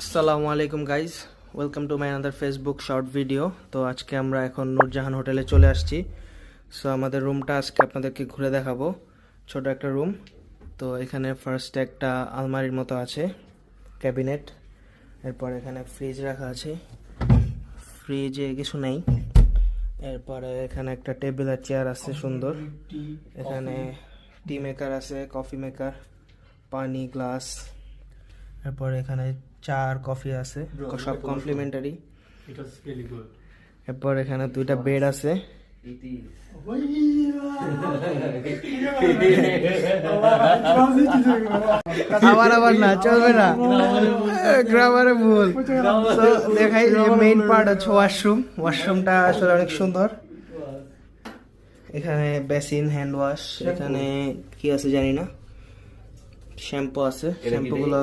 আসসালামু আলাইকুম guys, welcome to my another Facebook short video. তো আজকে আমরা এখন নূরজাহান হোটেলে চলে আসছি। সো আমাদের রুমটা আজকে আপনাদেরকে ঘুরে দেখাবো। ছোট একটা রুম। তো এখানে ফার্স্টে একটা আলমারির মতো আছে, ক্যাবিনেট। এরপর এখানে ফ্রিজ রাখা আছে, ফ্রিজে কিছু নেই। এরপরে এখানে একটা টেবিল আর চেয়ার আছে সুন্দর। এখানে টি মেকার আছে, কফি মেকার, পানি, গ্লাস। এরপর এখানে চা আর কফি আছে, সব কমপ্লিমেন্টারি। এরপর এখানে দুইটা বেড আছে। আবার না, চলবে না, গ্রামারে ভুল। তো দেখাই যে মেইন পার্ট হচ্ছে ওয়াশরুম। ওয়াশরুমটা আসলে অনেক সুন্দর। এখানে বেসিন, হ্যান্ড ওয়াশ। এখানে কি আছে জানি না, শ্যাম্পু আছে। শ্যাম্পু গুলো